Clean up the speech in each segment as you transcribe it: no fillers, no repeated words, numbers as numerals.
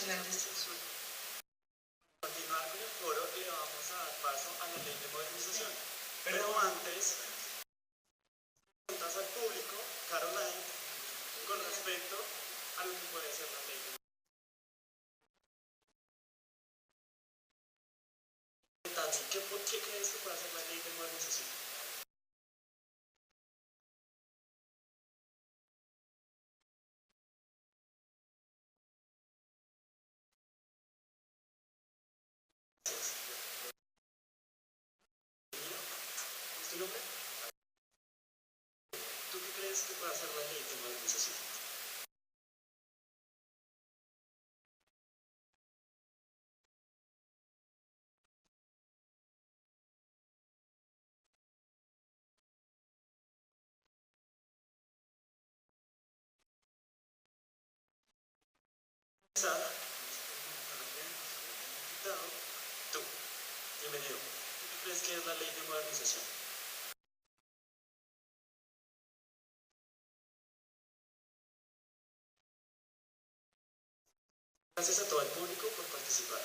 Continuar con el foro le vamos a dar paso a la ley de modernización. Pero antes, preguntas al público, Caroline, con respecto a lo que puede ser la ley de modernización. ¿Por qué crees que puede ser la ley de modernización? ¿Es tu nombre? ¿Tú qué crees que puede hacer la ley de modernización? Sara, tú, bienvenido. ¿Tú qué crees que es la ley de modernización? Gracias a todo el público por participar.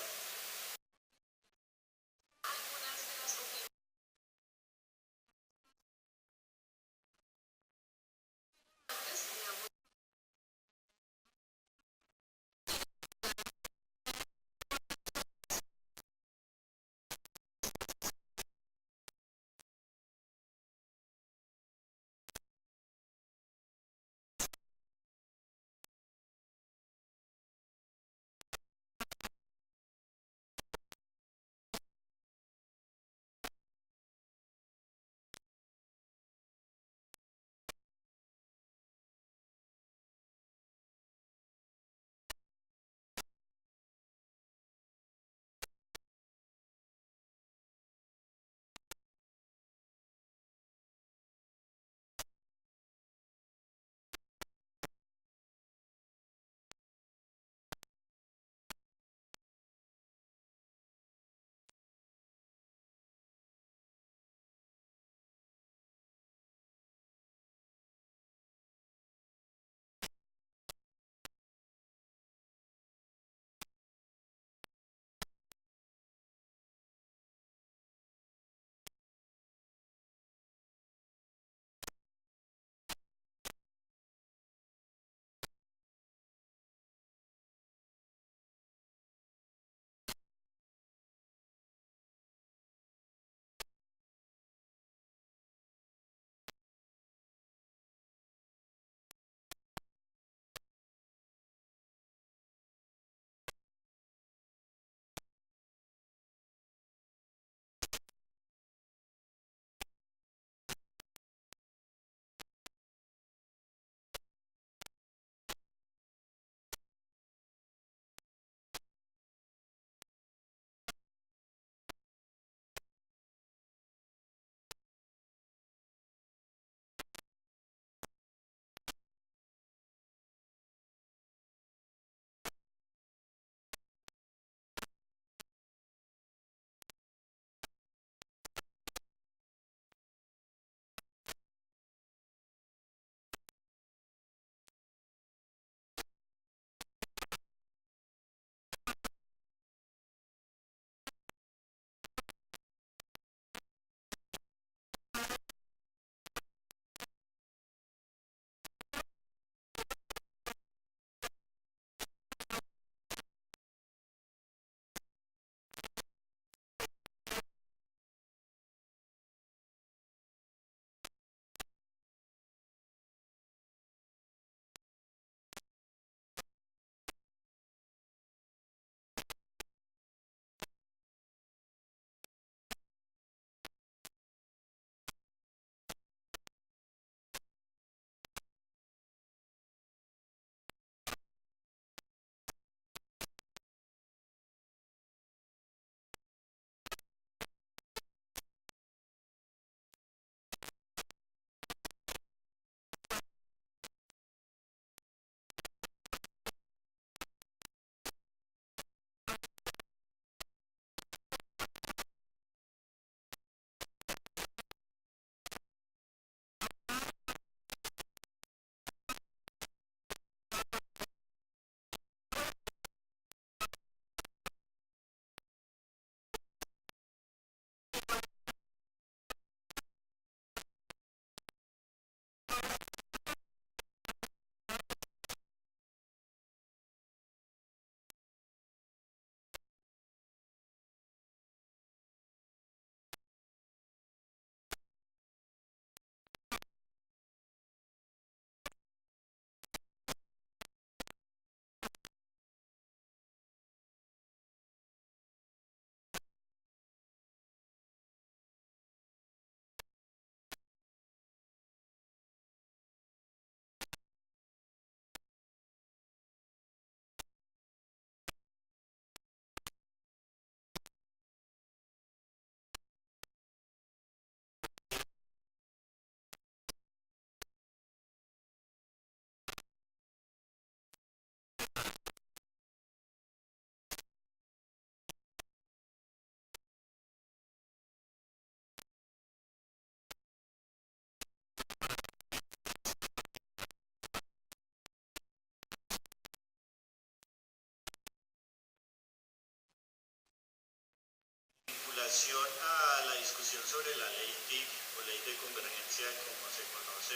sobre la ley TIC o ley de convergencia como se conoce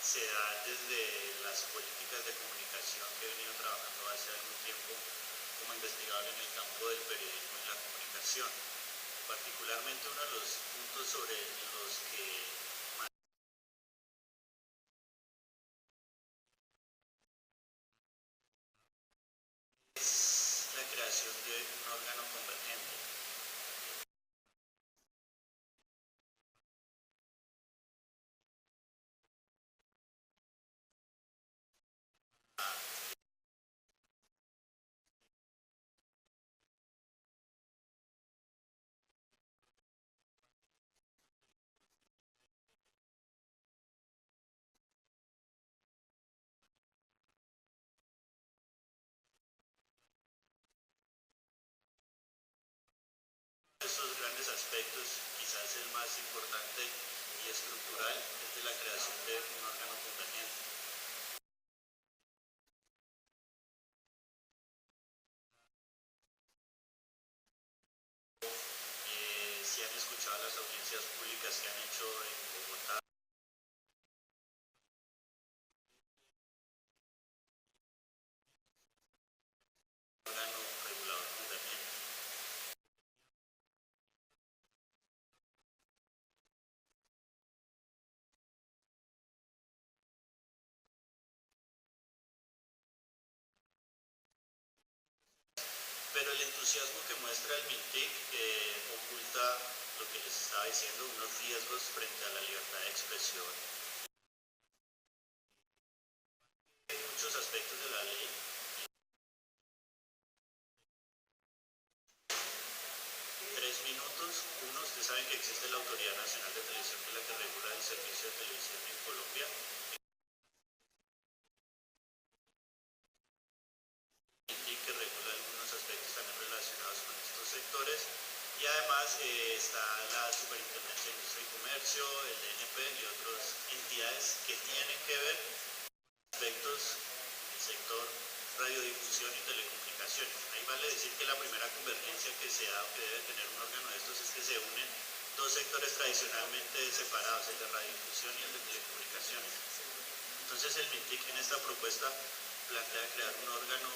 se da desde las políticas de comunicación que he venido trabajando hace algún tiempo como investigador en el campo del periodismo y la comunicación. Particularmente uno de los puntos sobre los que es la creación de un órgano convergente. Estos grandes aspectos, quizás el más importante y estructural, es de la creación de un órgano convergente. Si han escuchado las audiencias públicas que han hecho en Bogotá, órgano regulador convergente. Pero el entusiasmo que muestra el MINTIC oculta lo que les estaba diciendo, unos riesgos frente a la libertad de expresión. Muchos aspectos de la ley. 3 minutos. Uno, ustedes saben que existe la Autoridad Nacional de Televisión, que es la que regula el servicio de televisión en Colombia. Que regula algunos aspectos también relacionados con estos sectores. Y además está la Superintendencia de Industria y Comercio, el DNP y otras entidades que tienen que ver con aspectos del sector radiodifusión y telecomunicaciones. Ahí vale decir que la primera convergencia que se da o que debe tener un órgano de estos es que se unen dos sectores tradicionalmente separados, el de radiodifusión y el de telecomunicaciones. Entonces el MINTIC en esta propuesta plantea crear un órgano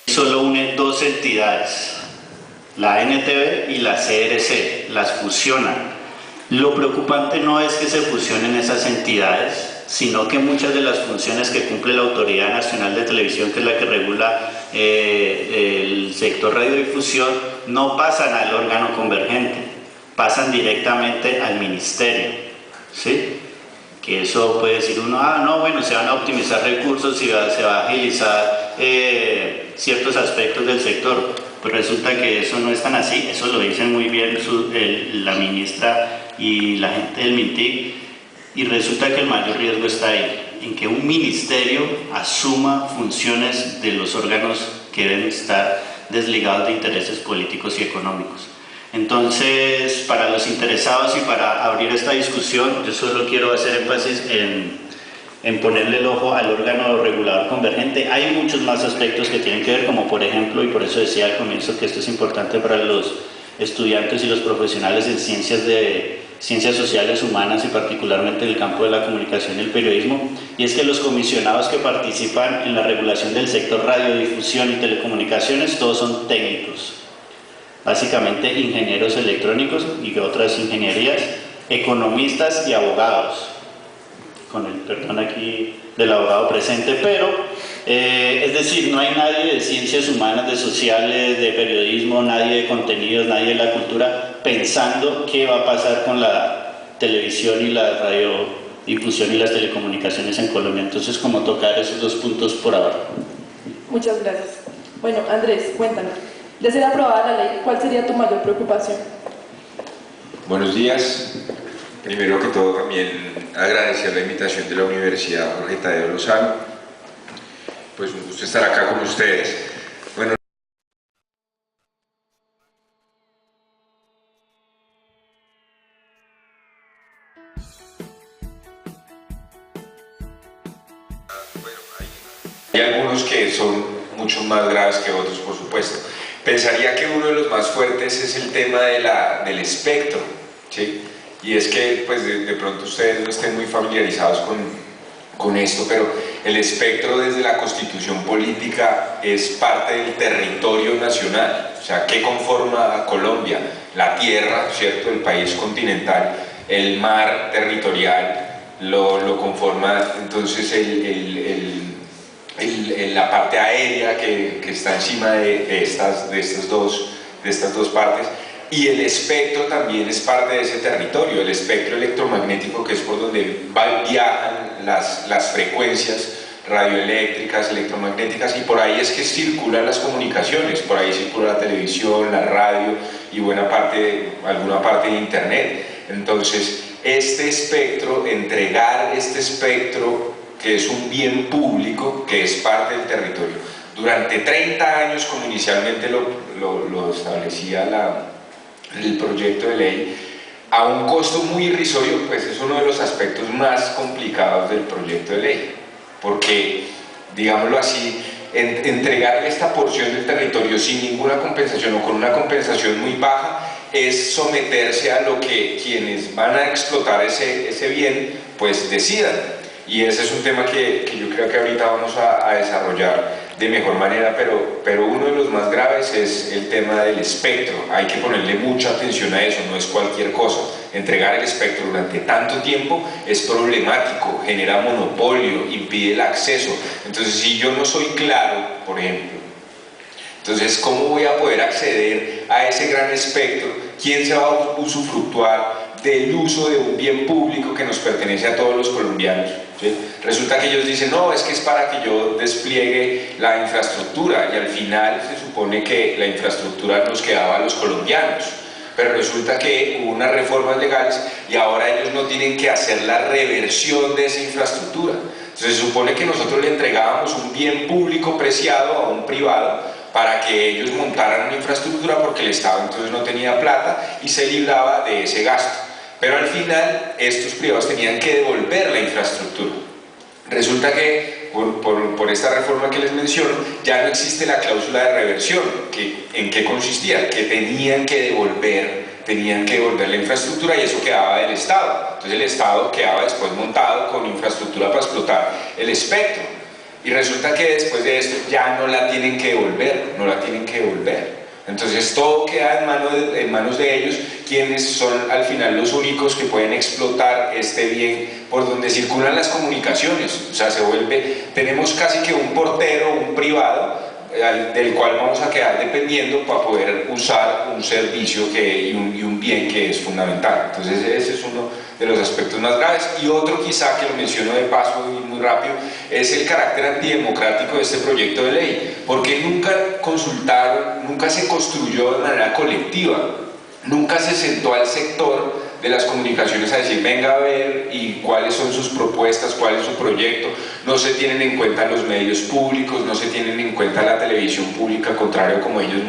solo une dos entidades, la NTV y la CRC, las fusiona. Lo preocupante no es que se fusionen esas entidades, sino que muchas de las funciones que cumple la Autoridad Nacional de Televisión, que es la que regula el sector radiodifusión, no pasan al órgano convergente, pasan directamente al ministerio, ¿sí? Que eso puede decir uno, no, bueno, se van a optimizar recursos y se va a agilizar ciertos aspectos del sector. Pues resulta que eso no es tan así, eso lo dicen muy bien la ministra y la gente del MINTIC, y resulta que el mayor riesgo está ahí, en que un ministerio asuma funciones de los órganos que deben estar desligados de intereses políticos y económicos. Entonces, para los interesados y para abrir esta discusión, yo solo quiero hacer énfasis en ponerle el ojo al órgano regulador convergente. Hay muchos más aspectos que tienen que ver, como por ejemplo, y por eso decía al comienzo que esto es importante para los estudiantes y los profesionales en ciencias sociales humanas y particularmente en el campo de la comunicación y el periodismo, y es que los comisionados que participan en la regulación del sector radiodifusión y telecomunicaciones, todos son técnicos. Básicamente ingenieros electrónicos y otras ingenierías, economistas y abogados, con el perdón aquí del abogado presente, pero es decir, no hay nadie de ciencias humanas, de sociales, de periodismo, nadie de contenidos, nadie de la cultura pensando qué va a pasar con la televisión y la radiodifusión y las telecomunicaciones en Colombia. Entonces, como tocar esos dos puntos por ahora. Muchas gracias. Bueno, Andrés, cuéntanos. De ser aprobada la ley, ¿cuál sería tu mayor preocupación? Buenos días. Primero que todo, también agradecer la invitación de la Universidad Jorge Tadeo Lozano. Pues un gusto estar acá con ustedes. Bueno, Hay algunos que son mucho más graves que otros, por supuesto. Pensaría que uno de los más fuertes es el tema del espectro, ¿sí? Y es que pues de pronto ustedes no estén muy familiarizados con esto, pero el espectro desde la Constitución política es parte del territorio nacional. O sea, ¿qué conforma a Colombia? La tierra, ¿cierto?, el país continental, el mar territorial, lo conforma entonces la parte aérea que está encima de estas dos partes, y el espectro también es parte de ese territorio, el espectro electromagnético, que es por donde viajan las frecuencias radioeléctricas, electromagnéticas, y por ahí es que circulan las comunicaciones, por ahí circula la televisión, la radio y alguna parte de internet. Entonces, este espectro, entregar este espectro, que es un bien público, que es parte del territorio, durante 30 años, como inicialmente lo establecía el proyecto de ley, a un costo muy irrisorio, pues es uno de los aspectos más complicados del proyecto de ley, porque, digámoslo así, entregarle esta porción del territorio sin ninguna compensación o con una compensación muy baja es someterse a lo que quienes van a explotar ese bien pues decidan, y ese es un tema que yo creo que ahorita vamos a desarrollar de mejor manera, pero uno de los más graves es el tema del espectro. Hay que ponerle mucha atención a eso, no es cualquier cosa. Entregar el espectro durante tanto tiempo es problemático, genera monopolio, impide el acceso. Entonces, si yo no soy claro, por ejemplo, entonces, ¿cómo voy a poder acceder a ese gran espectro? ¿Quién se va a usufructuar del uso de un bien público que nos pertenece a todos los colombianos? ¿Sí? Resulta que ellos dicen, no, es que es para que yo despliegue la infraestructura, y al final se supone que la infraestructura nos quedaba a los colombianos, pero resulta que hubo unas reformas legales y ahora ellos no tienen que hacer la reversión de esa infraestructura. Entonces se supone que nosotros le entregábamos un bien público preciado a un privado para que ellos montaran una infraestructura, porque el Estado entonces no tenía plata y se libraba de ese gasto. Pero al final estos privados tenían que devolver la infraestructura. Resulta que por esta reforma que les menciono ya no existe la cláusula de reversión. ¿En qué consistía? Que tenían que devolver la infraestructura, y eso quedaba del Estado. Entonces el Estado quedaba después montado con infraestructura para explotar el espectro. Y resulta que después de esto ya no la tienen que devolver, Entonces todo queda en manos de ellos, quienes son al final los únicos que pueden explotar este bien por donde circulan las comunicaciones. O sea, tenemos casi que un portero, un privado, del cual vamos a quedar dependiendo para poder usar un servicio y un bien que es fundamental. Entonces ese es uno de los aspectos más graves. Y otro, quizá, que lo menciono de paso y muy rápido, es el carácter antidemocrático de este proyecto de ley, porque nunca consultaron, nunca se construyó de manera colectiva, nunca se sentó al sector de las comunicaciones a decir, venga a ver y cuáles son sus propuestas, cuál es su proyecto. No se tienen en cuenta los medios públicos, no se tienen en cuenta la televisión pública, al contrario, como ellos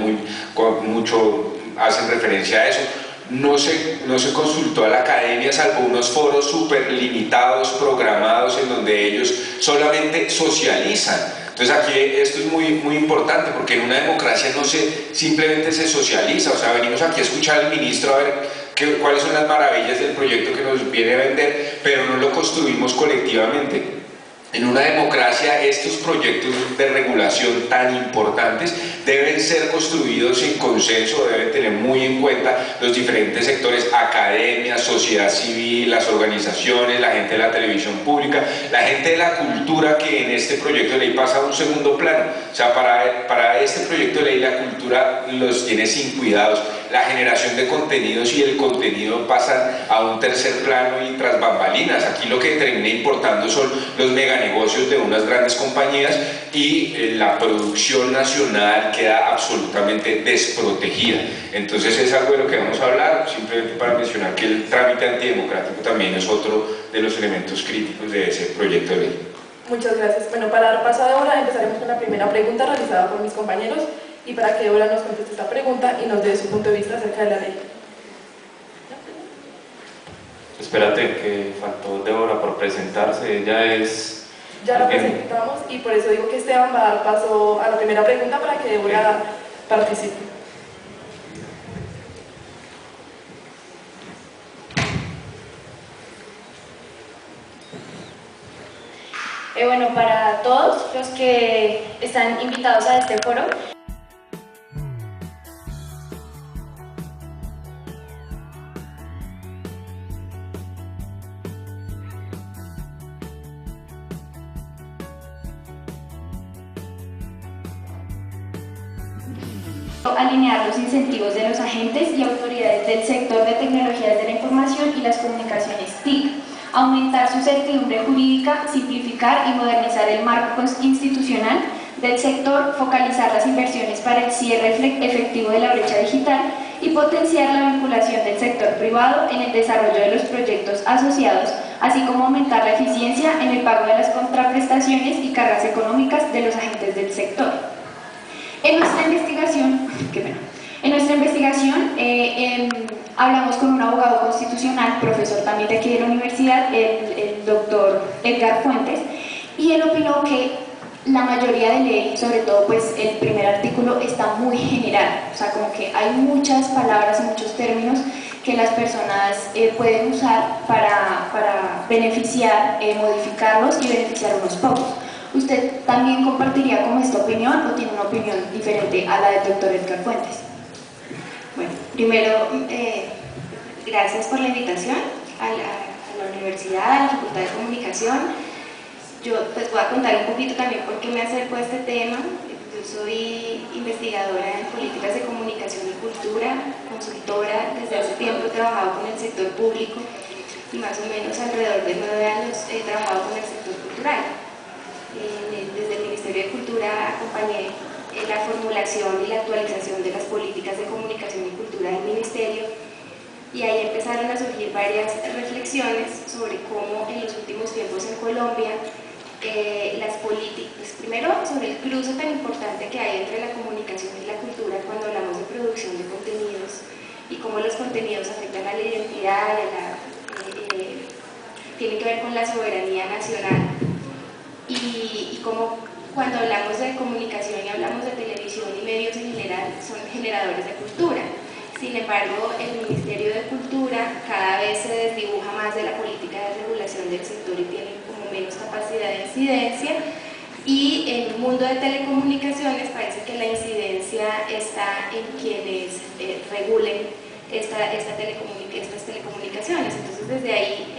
mucho hacen referencia a eso. No se consultó a la academia, salvo unos foros súper limitados, programados, en donde ellos solamente socializan. Entonces aquí esto es muy importante, porque en una democracia simplemente se socializa. O sea, venimos aquí a escuchar al ministro a ver cuáles son las maravillas del proyecto que nos viene a vender, pero no lo construimos colectivamente. En una democracia, estos proyectos de regulación tan importantes deben ser construidos en consenso, deben tener muy en cuenta los diferentes sectores: academia, sociedad civil, las organizaciones, la gente de la televisión pública, la gente de la cultura, que en este proyecto de ley pasa a un segundo plano. O sea, para este proyecto de ley la cultura los tiene sin cuidados. La generación de contenidos y el contenido pasan a un tercer plano y tras bambalinas. Aquí lo que termina importando son los meganegocios de unas grandes compañías, y la producción nacional queda absolutamente desprotegida. Entonces es algo de lo que vamos a hablar, simplemente para mencionar que el trámite antidemocrático también es otro de los elementos críticos de ese proyecto de ley. Muchas gracias. Bueno, para dar paso a Débora, empezaremos con la primera pregunta realizada por mis compañeros, y para que Débora nos conteste esta pregunta y nos dé su punto de vista acerca de la ley. Espérate, que faltó Débora por presentarse. Ella es ya la presentamos y por eso digo que Esteban va a dar paso a la primera pregunta para que Débora participe. Bueno, para todos los que están invitados a este foro, alinear los incentivos de los agentes y autoridades del sector de tecnologías de la información y las comunicaciones TIC, aumentar su certidumbre jurídica, simplificar y modernizar el marco institucional del sector, focalizar las inversiones para el cierre efectivo de la brecha digital y potenciar la vinculación del sector privado en el desarrollo de los proyectos asociados, así como aumentar la eficiencia en el pago de las contraprestaciones y cargas económicas de los agentes del sector. En nuestra investigación, hablamos con un abogado constitucional, profesor también de aquí de la universidad, el doctor Edgar Fuentes, y él opinó que la mayoría de ley, sobre todo pues el primer artículo, está muy general, o sea, como que hay muchas palabras y muchos términos que las personas pueden usar para beneficiar, modificarlos y beneficiar a unos pocos. ¿Usted también compartiría como esta opinión o tiene una opinión diferente a la del doctor Edgar Fuentes? Bueno, primero, gracias por la invitación a la universidad, a la Facultad de Comunicación. Yo pues voy a contar un poquito también por qué me acerco a este tema. Yo soy investigadora en políticas de comunicación y cultura, consultora, desde hace tiempo he trabajado con el sector público y más o menos alrededor de 9 años he trabajado con el sector cultural. Desde el Ministerio de Cultura acompañé la formulación y la actualización de las políticas de comunicación y cultura del Ministerio y ahí empezaron a surgir varias reflexiones sobre cómo en los últimos tiempos en Colombia las políticas, primero sobre el cruce tan importante que hay entre la comunicación y la cultura cuando hablamos de producción de contenidos y cómo los contenidos afectan a la identidad y tienen que ver con la soberanía nacional. Y como cuando hablamos de comunicación y hablamos de televisión y medios en general, son generadores de cultura. Sin embargo, el Ministerio de Cultura cada vez se desdibuja más de la política de regulación del sector y tiene como menos capacidad de incidencia. Y en el mundo de telecomunicaciones parece que la incidencia está en quienes regulen estas telecomunicaciones. Entonces, desde ahí,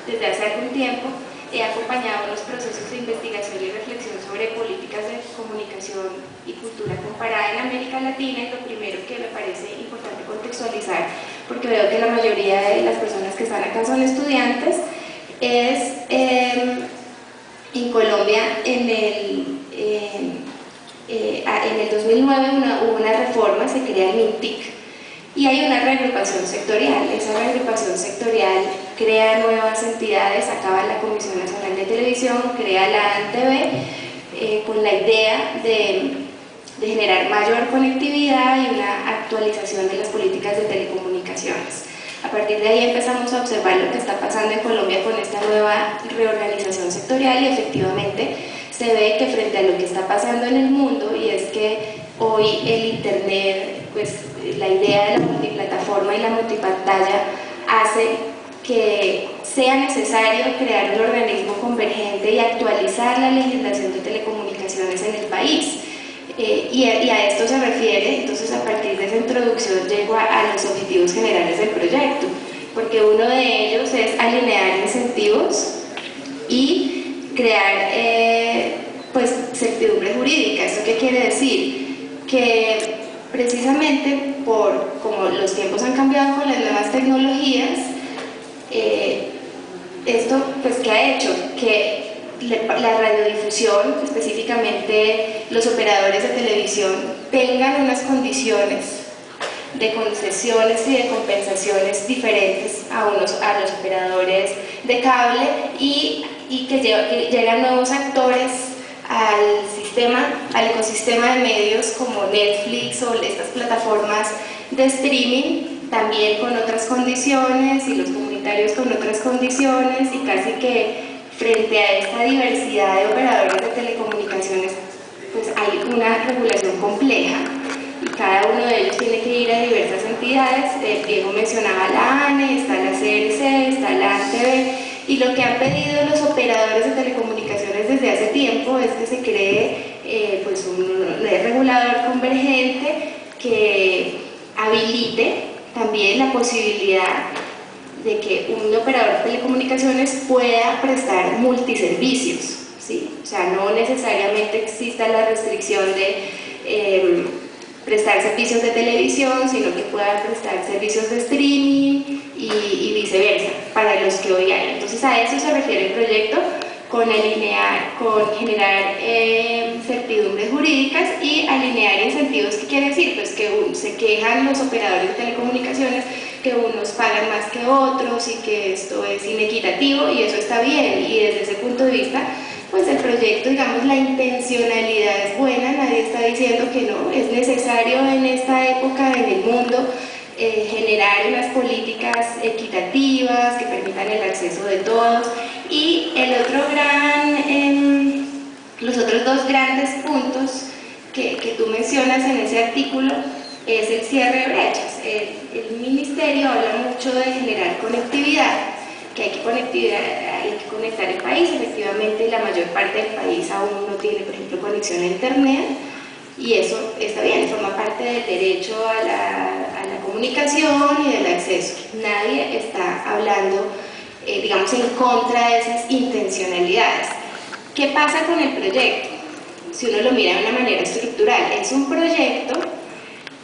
desde hace algún tiempo, he acompañado los procesos de investigación y reflexión sobre políticas de comunicación y cultura comparada en América Latina y lo primero que me parece importante contextualizar, porque veo que la mayoría de las personas que están acá son estudiantes, es en Colombia en el 2009 hubo una reforma, se crea el MINTIC y hay una reagrupación sectorial. Esa reagrupación sectorial crea nuevas entidades, acaba la Comisión Nacional de Televisión, crea la ANTV con la idea de generar mayor conectividad y una actualización de las políticas de telecomunicaciones. A partir de ahí empezamos a observar lo que está pasando en Colombia con esta nueva reorganización sectorial y efectivamente se ve que frente a lo que está pasando en el mundo, y es que hoy el Internet, pues la idea de la multiplataforma y la multipantalla hace que sea necesario crear un organismo convergente y actualizar la legislación de telecomunicaciones en el país. Y a esto se refiere, entonces a partir de esa introducción llego a los objetivos generales del proyecto, porque uno de ellos es alinear incentivos y crear pues certidumbre jurídica. ¿Esto qué quiere decir? Que precisamente como los tiempos han cambiado con las nuevas tecnologías, esto pues ¿qué ha hecho? Que la radiodifusión, específicamente los operadores de televisión, tengan unas condiciones de concesiones y de compensaciones diferentes a los operadores de cable y que llegan nuevos actores al ecosistema de medios como Netflix o estas plataformas de streaming, también con otras condiciones y los comunitarios con otras condiciones y casi que frente a esta diversidad de operadores de telecomunicaciones, pues hay una regulación compleja y cada uno de ellos tiene que ir a diversas entidades. Diego mencionaba la ANE, está la CRC, está la ANTV, y lo que han pedido los operadores de telecomunicaciones desde hace tiempo es que se cree pues un regulador convergente que habilite también la posibilidad de que un operador de telecomunicaciones pueda prestar multiservicios, ¿sí? O sea, no necesariamente exista la restricción de prestar servicios de televisión, sino que pueda prestar servicios de streaming y viceversa, para los que hoy hay. Entonces a eso se refiere el proyecto, con generar certidumbres jurídicas y alinear incentivos. ¿Qué quiere decir? Pues que se quejan los operadores de telecomunicaciones que unos pagan más que otros y que esto es inequitativo, y eso está bien, y desde ese punto de vista pues el proyecto, digamos, la intencionalidad es buena, nadie está diciendo que no, es necesario en esta época en el mundo generar unas políticas equitativas que permitan el acceso de todos. Y los otros dos grandes puntos que tú mencionas en ese artículo es el cierre de brechas. El ministerio habla mucho de generar conectividad, que hay que conectar el país. Efectivamente, la mayor parte del país aún no tiene, por ejemplo, conexión a internet, y eso está bien, forma parte del derecho a la comunicación y del acceso. Nadie está hablando, digamos, en contra de esas intencionalidades. ¿Qué pasa con el proyecto? Si uno lo mira de una manera estructural, es un proyecto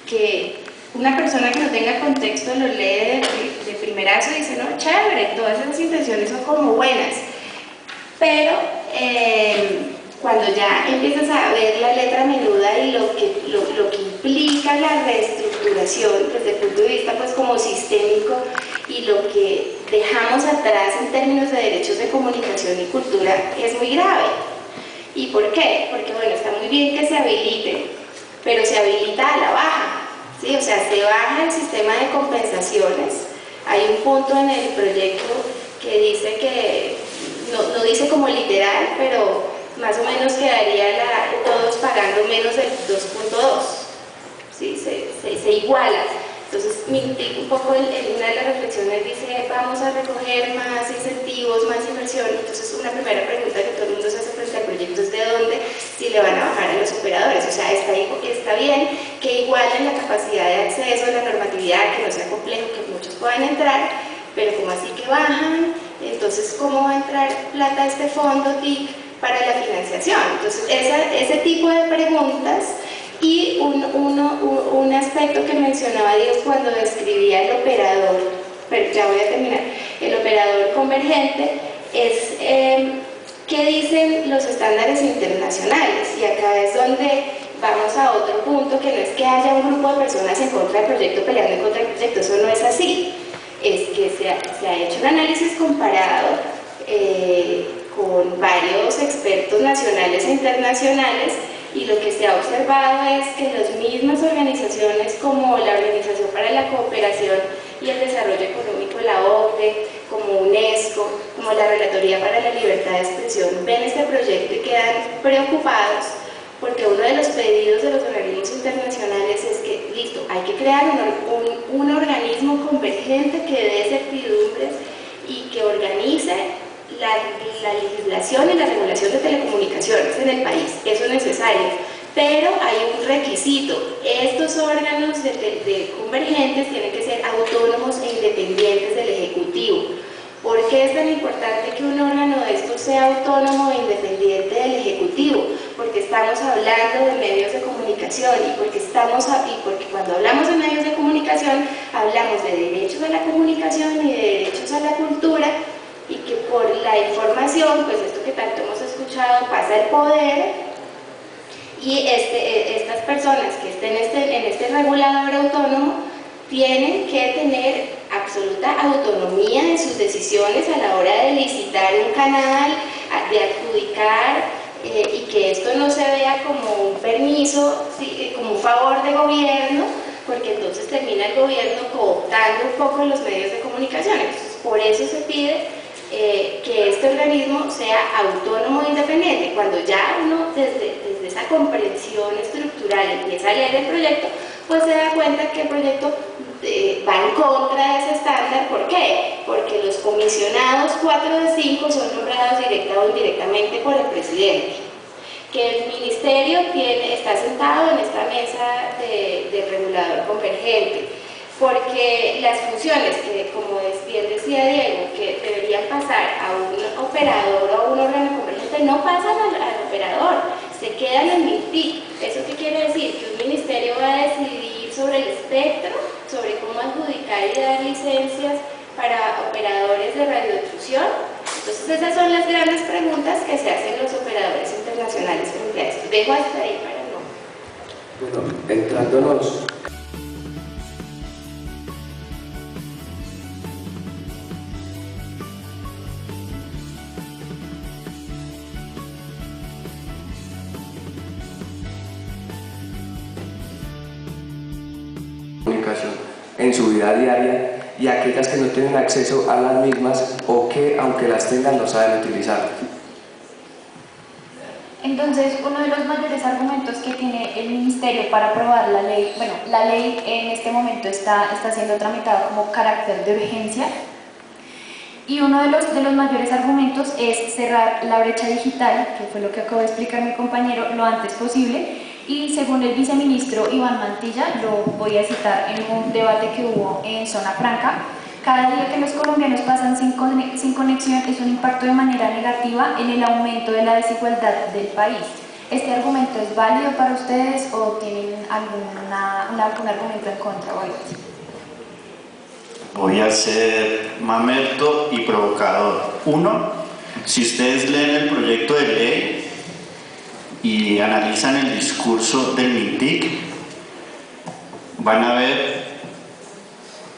que una persona que no tenga contexto lo lee de primerazo y dice, no, chévere, todas esas intenciones son como buenas, pero cuando ya empiezas a ver la letra menuda y lo que implica la reestructuración desde el punto de vista pues como sistémico, y lo que dejamos atrás en términos de derechos de comunicación y cultura, es muy grave. ¿Y por qué? Porque bueno, está muy bien que se habilite, pero se habilita a la baja, ¿sí? O sea, se baja el sistema de compensaciones. Hay un punto en el proyecto que dice que, no dice como literal, pero más o menos quedaría todos pagando menos del 2.2, ¿sí? Se iguala. Entonces, un poco en una de las reflexiones dice, vamos a recoger más incentivos, más inversión. Entonces, una primera pregunta que todo el mundo se hace frente al proyecto es ¿de dónde? Si le van a bajar a los operadores. O sea, está bien que igualen la capacidad de acceso a la normatividad, que no sea complejo, que muchos puedan entrar, pero como así que bajan, entonces, ¿cómo va a entrar plata a este fondo TIC para la financiación? Entonces, ese tipo de preguntas. Y un aspecto que mencionaba Dios cuando describía el operador, pero ya voy a terminar, el operador convergente, es qué dicen los estándares internacionales. Y acá es donde vamos a otro punto, que no es que haya un grupo de personas en contra del proyecto peleando en contra del proyecto, eso no es así. Es que se ha hecho un análisis comparado con varios expertos nacionales e internacionales, y lo que se ha observado es que las mismas organizaciones como la Organización para la Cooperación y el Desarrollo Económico, la OCDE, como UNESCO, como la Relatoría para la Libertad de Expresión, ven este proyecto y quedan preocupados porque uno de los pedidos de los organismos internacionales es que, listo, hay que crear un organismo convergente que dé certidumbres y que organice la legislación y la regulación de telecomunicaciones en el país. Eso es necesario, pero hay un requisito: estos órganos de convergentes tienen que ser autónomos e independientes del Ejecutivo. ¿Por qué es tan importante que un órgano de estos sea autónomo e independiente del Ejecutivo? Porque estamos hablando de medios de comunicación, y porque cuando hablamos de medios de comunicación hablamos de derechos a la comunicación y de derechos a la cultura, y que por la información, pues esto que tanto hemos escuchado, pasa el poder, y estas personas que estén en este regulador autónomo tienen que tener absoluta autonomía en sus decisiones a la hora de licitar un canal, de adjudicar, y que esto no se vea como un permiso, como un favor de gobierno, porque entonces termina el gobierno cooptando un poco los medios de comunicación. Entonces, por eso se pide que este organismo sea autónomo e independiente. Cuando ya uno desde esa comprensión estructural empieza a leer el proyecto, pues se da cuenta que el proyecto va en contra de ese estándar. ¿Por qué? Porque los comisionados 4 de 5 son nombrados directa o indirectamente por el presidente, que el ministerio está sentado en esta mesa de regulador convergente, porque las funciones que, como bien decía Diego, que deberían pasar a un operador o a un órgano convergente, no pasan al operador, se quedan en MINTIC. ¿Eso qué quiere decir? Que un ministerio va a decidir sobre el espectro, sobre cómo adjudicar y dar licencias para operadores de radiodifusión. Entonces esas son las grandes preguntas que se hacen los operadores internacionales frente a esto. Dejo hasta ahí para no. Bueno, entrándonos comunicación en su vida diaria, y aquellas que no tienen acceso a las mismas o que, aunque las tengan, no saben utilizarlas. Entonces, uno de los mayores argumentos que tiene el Ministerio para aprobar la ley, bueno, la ley en este momento está siendo tramitada como carácter de urgencia, y uno de los mayores argumentos es cerrar la brecha digital, que fue lo que acabó de explicar mi compañero, lo antes posible. Y según el viceministro Iván Mantilla, lo voy a citar en un debate que hubo en Zona Franca: cada día que los colombianos pasan sin conexión es un impacto de manera negativa en el aumento de la desigualdad del país. ¿Este argumento es válido para ustedes o tienen algún argumento en contra o algo así? Voy a ser mamerto y provocador. Uno, si ustedes leen el proyecto de ley y analizan el discurso del MINTIC, van a ver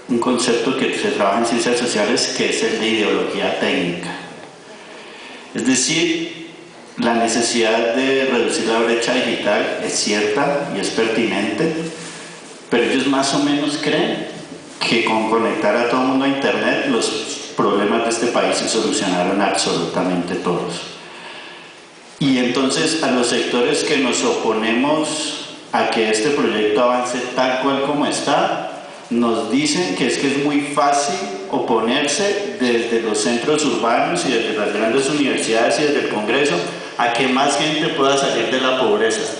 un concepto que se trabaja en ciencias sociales, que es el de ideología técnica. Es decir, la necesidad de reducir la brecha digital es cierta y es pertinente, pero ellos más o menos creen que con conectar a todo el mundo a Internet los problemas de este país se solucionaron absolutamente todos. Y entonces a los sectores que nos oponemos a que este proyecto avance tal cual como está, nos dicen que es muy fácil oponerse desde los centros urbanos y desde las grandes universidades y desde el Congreso a que más gente pueda salir de la pobreza.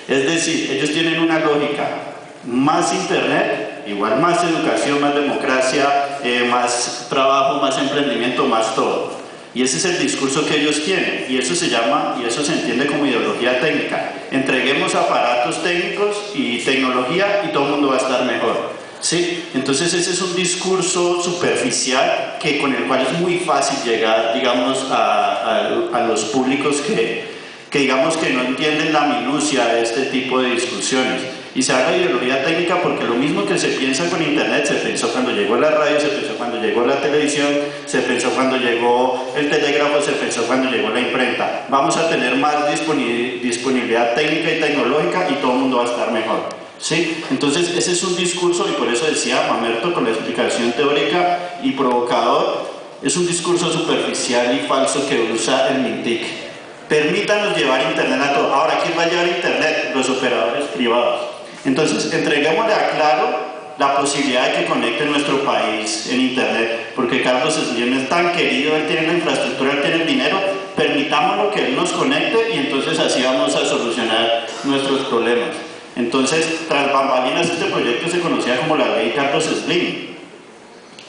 Es decir, ellos tienen una lógica: más Internet, igual más educación, más democracia, más trabajo, más emprendimiento, más todo. Y ese es el discurso que ellos tienen, y eso se llama, y eso se entiende como ideología técnica. Entreguemos aparatos técnicos y tecnología y todo el mundo va a estar mejor, ¿sí? Entonces ese es un discurso superficial con el cual es muy fácil llegar, digamos, a los públicos que digamos que no entienden la minucia de este tipo de discusiones. Y se habla de ideología técnica porque lo mismo que se piensa con Internet se pensó cuando llegó la radio, se pensó cuando llegó la televisión, se pensó cuando llegó el telégrafo, se pensó cuando llegó la imprenta. Vamos a tener más disponibilidad técnica y tecnológica y todo el mundo va a estar mejor, ¿sí? Entonces ese es un discurso, y por eso decía Mamerto con la explicación teórica y provocador, es un discurso superficial y falso que usa el MINTIC. Permítanos llevar Internet a todo. Ahora, ¿quién va a llevar Internet? Los operadores privados. Entonces, entreguémosle a Claro la posibilidad de que conecte nuestro país en Internet, porque Carlos Slim es tan querido, él tiene la infraestructura, él tiene el dinero, permitámoslo que él nos conecte y entonces así vamos a solucionar nuestros problemas. Entonces, tras bambalinas, este proyecto se conocía como la ley Carlos Slim,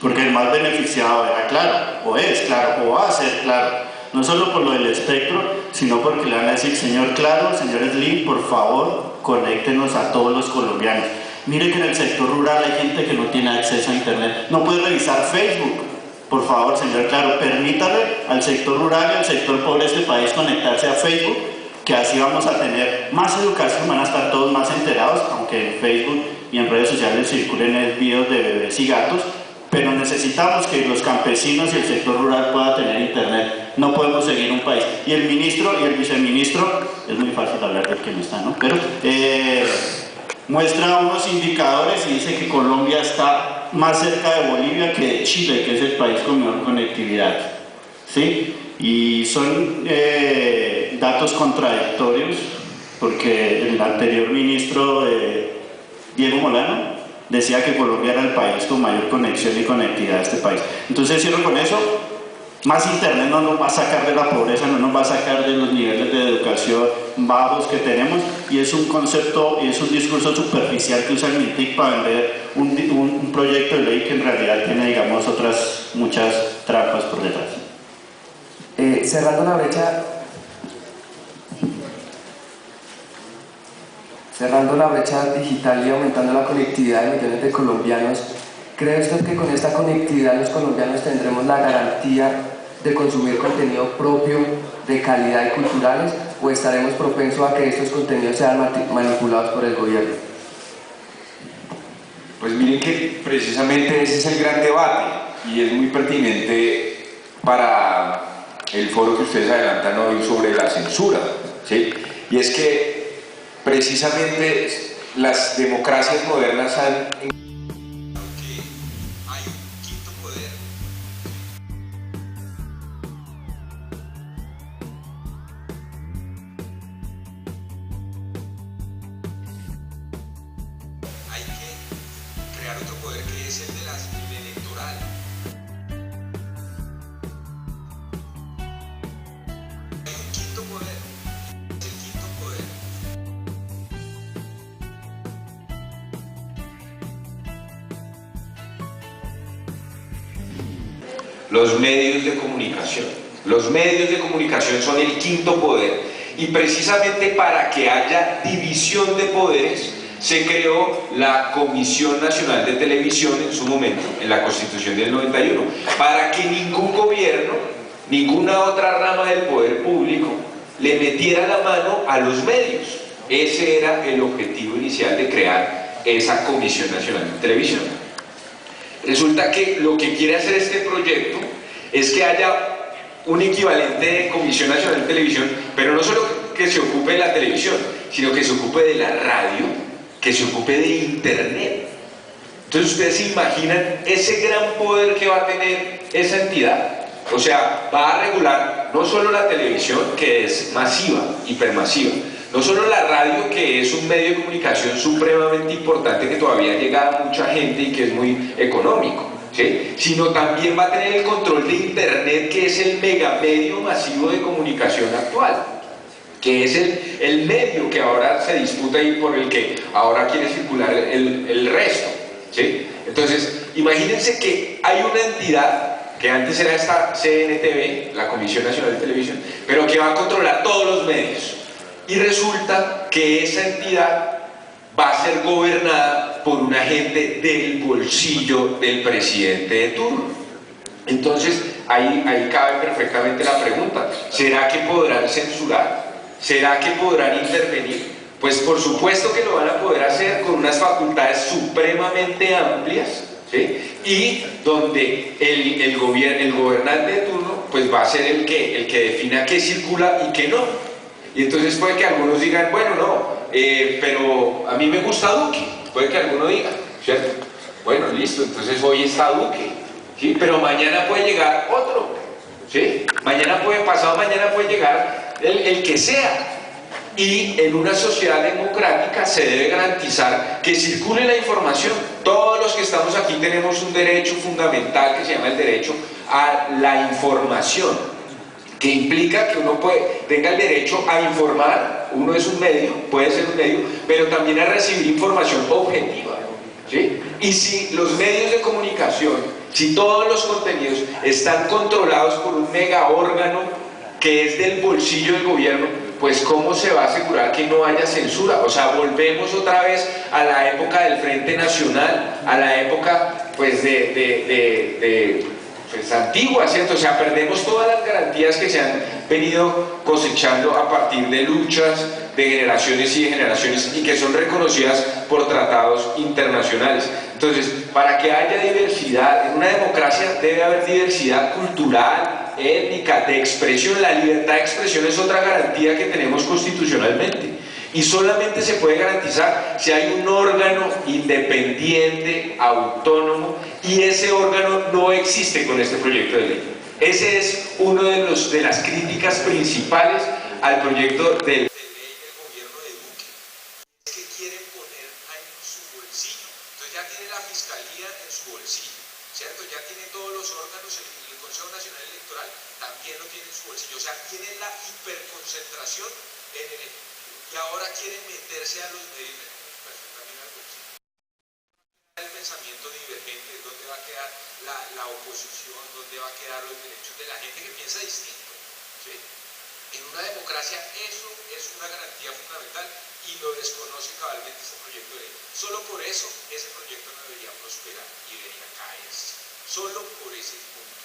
porque el más beneficiado era Claro, o es Claro, o va a ser Claro. No solo por lo del espectro, sino porque le van a decir: señor Claro, señor Slim, por favor, conéctenos a todos los colombianos. Mire que en el sector rural hay gente que no tiene acceso a Internet, no puede revisar Facebook. Por favor, señor Claro, permítale al sector rural y al sector pobre de este país conectarse a Facebook, que así vamos a tener más educación, van a estar todos más enterados, aunque en Facebook y en redes sociales circulen videos de bebés y gatos, pero necesitamos que los campesinos y el sector rural puedan tener Internet. No podemos seguir un país. Y el ministro y el viceministro, es muy fácil hablar del que no está, ¿no? Pero muestra unos indicadores y dice que Colombia está más cerca de Bolivia que de Chile, que es el país con mejor conectividad. ¿sí? Y son datos contradictorios, porque el anterior ministro Diego Molano decía que Colombia era el país con mayor conexión y conectividad de este país. Entonces cierro con eso. Más internet no nos va a sacar de la pobreza, no nos va a sacar de los niveles de educación bajos que tenemos, y es un concepto, es un discurso superficial que usa el MINTIC para vender un proyecto de ley que en realidad tiene, digamos, otras muchas trampas por detrás. Cerrando la brecha digital y aumentando la conectividad de millones de colombianos, ¿cree usted que con esta conectividad los colombianos tendremos la garantía de consumir contenido propio, de calidad y culturales, o estaremos propensos a que estos contenidos sean manipulados por el gobierno? Pues miren que precisamente ese es el gran debate y es muy pertinente para el foro que ustedes adelantan hoy sobre la censura, ¿sí? Y es que precisamente las democracias modernas han... otro poder que es el electoral. Hay un quinto poder, es el quinto poder. Los medios de comunicación. Los medios de comunicación son el quinto poder, y precisamente para que haya división de poderes se creó la Comisión Nacional de Televisión en su momento, en la Constitución del 91, para que ningún gobierno, ninguna otra rama del poder público le metiera la mano a los medios. Ese era el objetivo inicial de crear esa Comisión Nacional de Televisión. Resulta que lo que quiere hacer este proyecto es que haya un equivalente de Comisión Nacional de Televisión, pero no solo que se ocupe de la televisión, sino que se ocupe de la radio, que se ocupe de internet. Entonces ustedes se imaginan ese gran poder que va a tener esa entidad. O sea, va a regular no solo la televisión, que es masiva, hipermasiva, no solo la radio, que es un medio de comunicación supremamente importante que todavía llega a mucha gente y que es muy económico, ¿sí? Sino también va a tener el control de internet, que es el megamedio masivo de comunicación actual, que es el medio que ahora se disputa y por el que ahora quiere circular el resto, ¿sí? Entonces, imagínense que hay una entidad que antes era esta CNTV, la Comisión Nacional de Televisión, pero que va a controlar todos los medios, y resulta que esa entidad va a ser gobernada por una gente del bolsillo del presidente de turno. Entonces, ahí cabe perfectamente la pregunta: ¿será que podrán censurar? ¿Será que podrán intervenir? Pues por supuesto que lo van a poder hacer con unas facultades supremamente amplias, ¿sí? Y donde el gobernante de turno pues va a ser el que defina qué circula y qué no. Y entonces puede que algunos digan, bueno, no, pero a mí me gusta Duque, puede que alguno diga, ¿cierto? Bueno, listo, entonces hoy está Duque, ¿sí? Pero mañana puede llegar otro, ¿sí? Pasado mañana puede llegar el que sea. Y en una sociedad democrática se debe garantizar que circule la información. Todos los que estamos aquí tenemos un derecho fundamental que se llama el derecho a la información, que implica que uno tenga el derecho a informar. Uno es un medio, puede ser un medio, pero también a recibir información objetiva, ¿sí? Y si los medios de comunicación, si todos los contenidos están controlados por un mega órgano que es del bolsillo del gobierno, pues ¿cómo se va a asegurar que no haya censura? O sea, volvemos otra vez a la época del Frente Nacional, a la época pues pues antigua, ¿cierto? O sea, perdemos todas las garantías que se han venido cosechando a partir de luchas de generaciones y de generaciones, y que son reconocidas por tratados internacionales. Entonces, para que haya diversidad, en una democracia debe haber diversidad cultural, étnica, de expresión. La libertad de expresión es otra garantía que tenemos constitucionalmente, y solamente se puede garantizar si hay un órgano independiente, autónomo, y ese órgano no existe con este proyecto de ley. Ese es uno de las críticas principales al proyecto de ley del gobierno de Duque. Es que quieren poner en su bolsillo. Entonces ya tiene la fiscalía en su bolsillo, ¿cierto? Ya tiene todos los órganos, el Consejo Nacional Electoral también lo tiene en su bolsillo. O sea, tienen la hiperconcentración en el Ejecutivo. Y ahora quieren meterse a los medios de comunicación también al bolsillo. El pensamiento divergente, dónde va a quedar la oposición, dónde va a quedar los derechos de la gente que piensa distinto, ¿sí? En una democracia eso es una garantía fundamental y lo desconoce cabalmente este proyecto de ley. Solo por eso ese proyecto no debería prosperar y debería caerse. Solo por ese punto.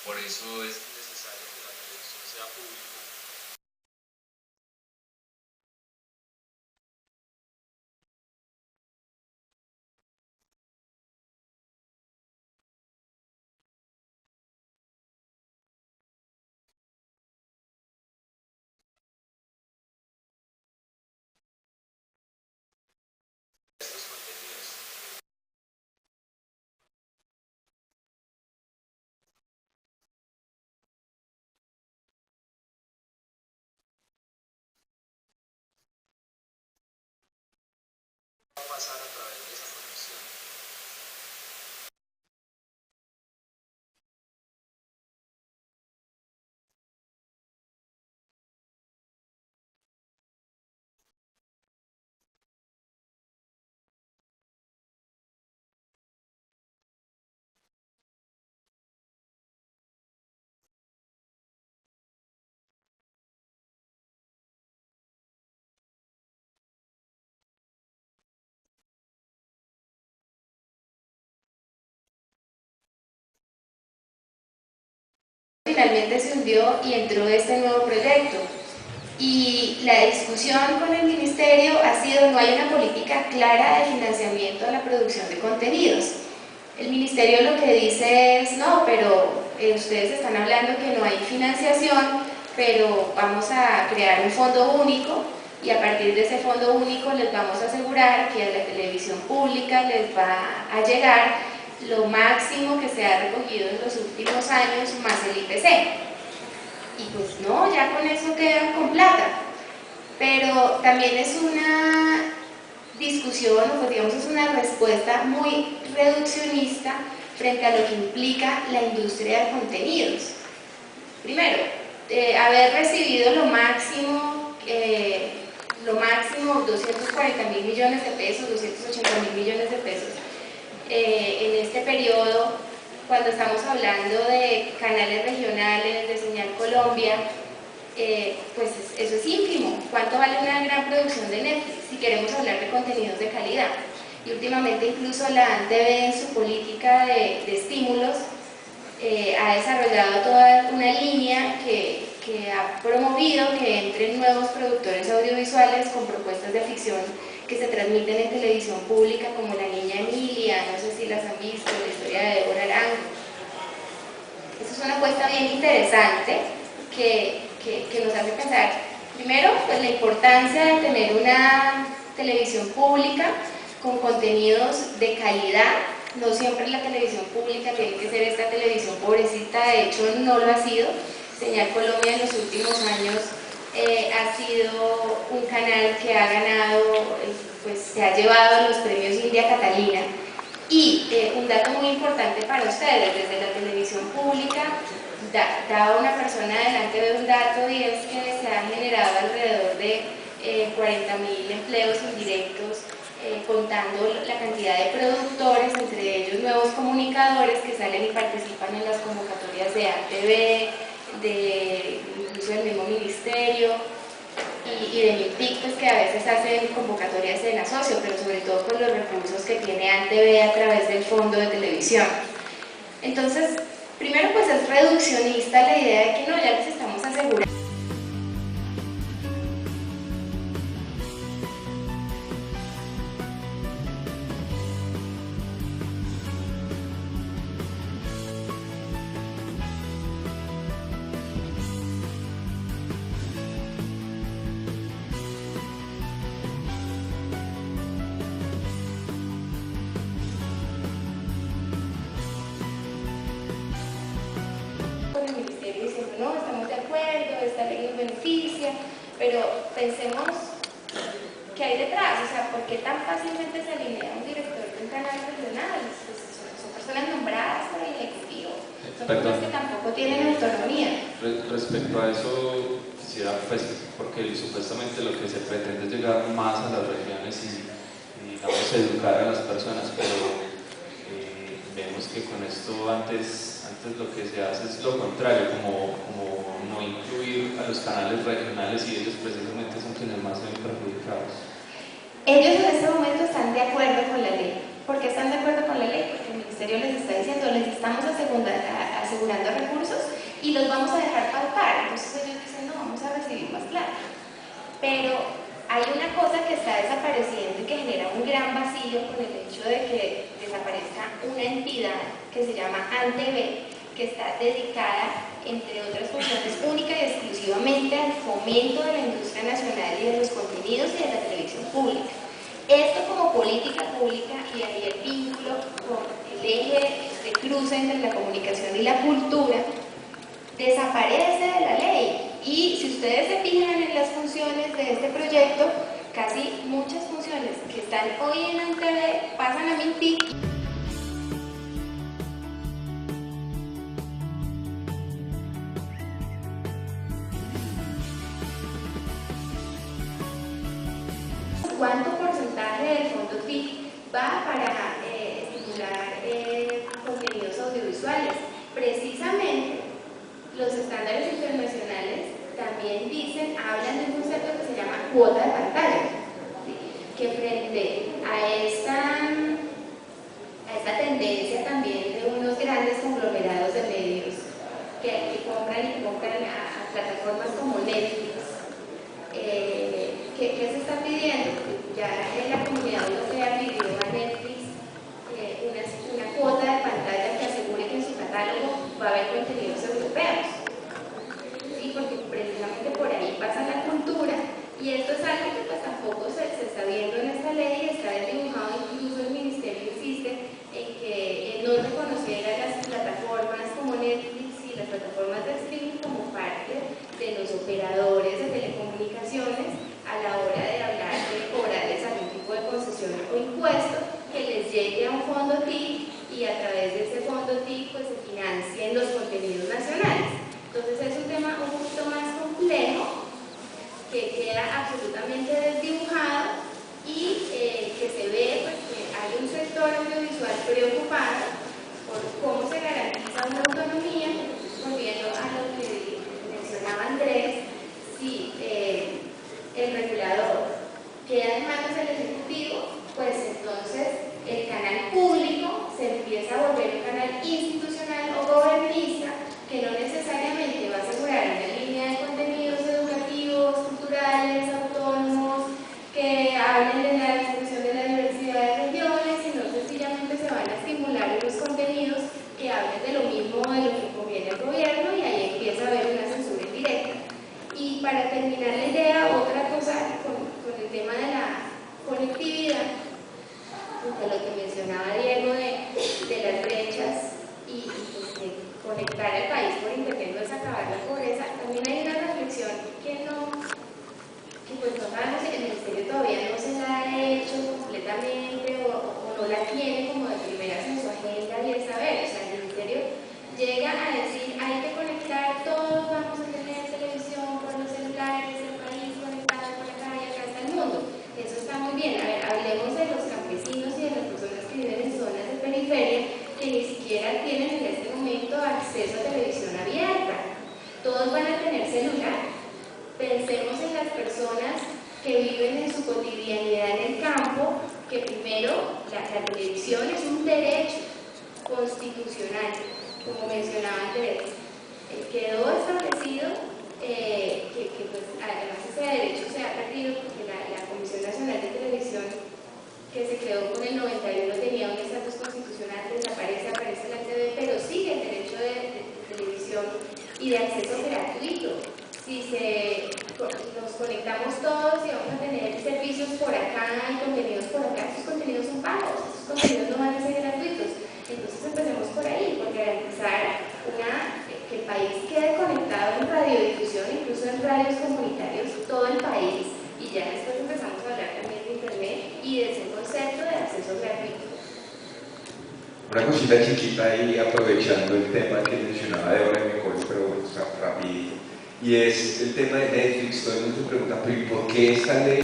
Por eso es necesario que la televisión sea pública. Estos contenidos. Va a pasar a través de esa conexión. Finalmente se hundió y entró este nuevo proyecto. Y la discusión con el ministerio ha sido, no hay una política clara de financiamiento a la producción de contenidos. El ministerio lo que dice es, no, pero ustedes están hablando que no hay financiación, pero vamos a crear un fondo único y a partir de ese fondo único les vamos a asegurar que a la televisión pública les va a llegar lo máximo que se ha recogido en los últimos años más el IPC. Y pues no, ya con eso quedan con plata. Pero también es una discusión, o pues digamos es una respuesta muy reduccionista frente a lo que implica la industria de contenidos. Primero, haber recibido lo máximo 240.000 millones de pesos, 280.000 millones de pesos en este periodo, cuando estamos hablando de canales regionales, de Señal Colombia, pues eso es ínfimo. ¿Cuánto vale una gran producción de Netflix si queremos hablar de contenidos de calidad? Y últimamente incluso la ANTV en su política de estímulos ha desarrollado toda una línea que ha promovido que entren nuevos productores audiovisuales con propuestas de ficción que se transmiten en televisión pública, como La Niña Emilia, no sé si las han visto, la historia de Débora Arango. Esa es una apuesta bien interesante que nos hace pensar, primero, pues la importancia de tener una televisión pública con contenidos de calidad. No siempre la televisión pública tiene que ser esta televisión pobrecita, de hecho no lo ha sido. Señal Colombia en los últimos años ha sido un canal que ha ganado, pues se ha llevado los premios India Catalina. Y un dato muy importante para ustedes, desde la televisión pública, daba una persona delante de un dato, y es que se han generado alrededor de 40.000 empleos indirectos, contando la cantidad de productores, entre ellos nuevos comunicadores que salen y participan en las convocatorias de ANTV, incluso del mismo ministerio, y de MIPIC, pues que a veces hacen convocatorias en asocio, pero sobre todo con los recursos que tiene ANTV a través del fondo de televisión. Entonces, primero pues es reduccionista la idea de que no, ya les estamos asegurando. acuerdo, esta ley nos beneficia, pero pensemos qué hay detrás, o sea, ¿por qué tan fácilmente se alinea un director de un canal regional? Pues son personas nombradas por el Ejecutivo, son personas que tampoco tienen autonomía. Respecto a eso, quisiera, pues, porque supuestamente lo que se pretende es llegar más a las regiones y digamos, educar a las personas, pero vemos que con esto antes lo que se hace es lo contrario, como no incluir a los canales regionales, y ellos precisamente son quienes más se ven perjudicados. Ellos en este momento están de acuerdo con la ley. ¿Por qué están de acuerdo con la ley? Porque el Ministerio les está diciendo, les estamos asegurando recursos y los vamos a dejar pautar. Entonces ellos dicen, no, vamos a recibir más plata. Pero hay una cosa que está desapareciendo y que genera un gran vacío con el hecho de que desaparezca una entidad que se llama ANTV, que está dedicada, entre otras funciones, única y exclusivamente al fomento de la industria nacional y de los contenidos y de la televisión pública. Esto como política pública, y ahí el vínculo con el eje de cruce entre la comunicación y la cultura, desaparece de la ley. Y si ustedes se fijan en las funciones de este proyecto, casi muchas funciones que están hoy en ANTV pasan a MINTIC. ¿Cuánto porcentaje del fondo TIC va para estimular contenidos audiovisuales? Precisamente, los estándares internacionales también hablan de un concepto que se llama cuota de pantalla, ¿sí? Que frente a esta tendencia también de unos grandes conglomerados de medios que compran a plataformas como Netflix, ¿qué se está pidiendo? Ya en la comunidad europea pidió a Netflix una cuota de pantalla que asegure que en su catálogo va a haber contenidos europeos. Sí, porque precisamente por ahí pasa la cultura, y esto es algo que pues tampoco se está viendo en esta ley, y está desdibujado. Incluso el Ministerio insiste en que no reconocer a las plataformas como Netflix y las plataformas de streaming como parte de los operadores de telecomunicaciones a la hora de hablar de cobrarles algún tipo de concesión o impuesto que les llegue a un fondo TIC, y a través de ese fondo TIC pues se financien los contenidos nacionales. Entonces es un tema un poquito más complejo, que queda absolutamente desdibujado, y que se ve pues, que hay un sector audiovisual preocupado por cómo se garantiza una autonomía. Volviendo a lo que mencionaba Andrés, si el regulador queda en manos del Ejecutivo, pues entonces el canal público se empieza a volver un canal institucional o gobernista, que no necesariamente va a asegurar una línea de contenidos educativos, culturales, autónomos, que hablen de la distribución de la diversidad de regiones, sino sencillamente se van a estimular unos contenidos que hablen de lo mismo de lo que conviene al gobierno, y ahí empieza a haber una censura indirecta. Y para terminar la idea, otra cosa con el tema de la conectividad, de lo que mencionaba Diego de las brechas y pues, de conectar al país por internet no es acabar la pobreza. También hay una reflexión que pues no sabemos si el Ministerio todavía no se la ha hecho completamente o no la tiene como de primeras en su agenda, y es saber, o sea, el Ministerio llega a decir hay que conectar, todos vamos a tener televisión por los celulares, el país conectado por acá y acá está el mundo. Eso está muy bien. A ver, hablemos de los campesinos y de las personas que viven en zonas de periferia que ni siquiera tienen en este momento acceso a televisión abierta. Todos van a tener celular. Pensemos en las personas que viven en su cotidianidad en el campo, que primero la televisión es un derecho constitucional, como mencionaba Andrés. Quedó establecido que pues, además ese derecho se ha perdido porque la Comisión Nacional de Televisión, que se creó con el 91, tenía un estatus constitucional, desaparece, aparece la TV, pero sigue el derecho de televisión y de acceso gratuito. Si nos conectamos todos y vamos a tener servicios por acá y contenidos por acá, esos contenidos son pagos, esos contenidos no van a ser gratuitos. Entonces empecemos por ahí, por garantizar una que el país quede conectado en radiodifusión, incluso en radios comunitarios, todo el país, y ya después empezamos a hablar también de internet y de ese concepto de acceso gratuito. Una cosita chiquita ahí, aprovechando el tema que mencionaba Débora, me corto, pero rapidito, y es el tema de Netflix. Todo el mundo se pregunta, ¿pero y por qué esta ley?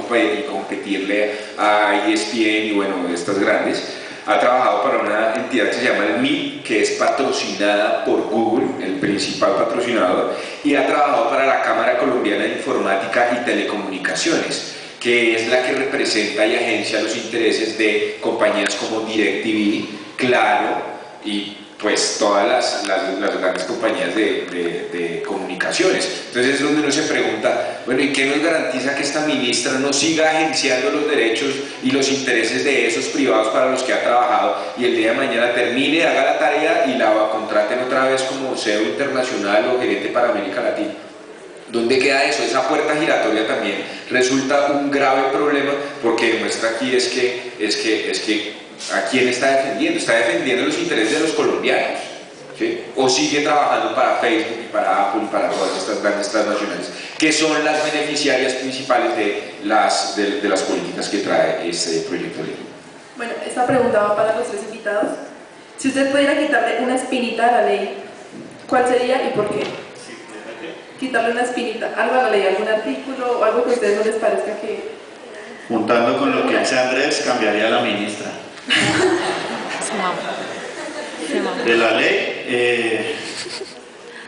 Y competirle a ESPN y bueno, estas grandes. Ha trabajado para una entidad que se llama el MIT, que es patrocinada por Google, el principal patrocinador, y ha trabajado para la Cámara Colombiana de Informática y Telecomunicaciones, que es la que representa y agencia los intereses de compañías como DirecTV, Claro y pues todas las grandes compañías de comunicaciones. Entonces es donde uno se pregunta, bueno, ¿y qué nos garantiza que esta ministra no siga agenciando los derechos y los intereses de esos privados para los que ha trabajado y el día de mañana termine, haga la tarea y la contraten otra vez como CEO internacional o gerente para América Latina? ¿Dónde queda eso? Esa puerta giratoria también resulta un grave problema, porque demuestra aquí es que ¿a quién está defendiendo? Está defendiendo los intereses de los colombianos, ¿sí? O sigue trabajando para Facebook y para Apple y para todas estas grandes transnacionales, que son las beneficiarias principales de las políticas que trae este proyecto de ley. Bueno, esta pregunta va para los tres invitados. Si usted pudiera quitarle una espinita a la ley, ¿cuál sería y por qué? Quitarle una espinita, algo a la ley, algún artículo o algo que a ustedes no les parezca que... Juntando con lo que dice Andrés, cambiaría a la ministra. De la ley,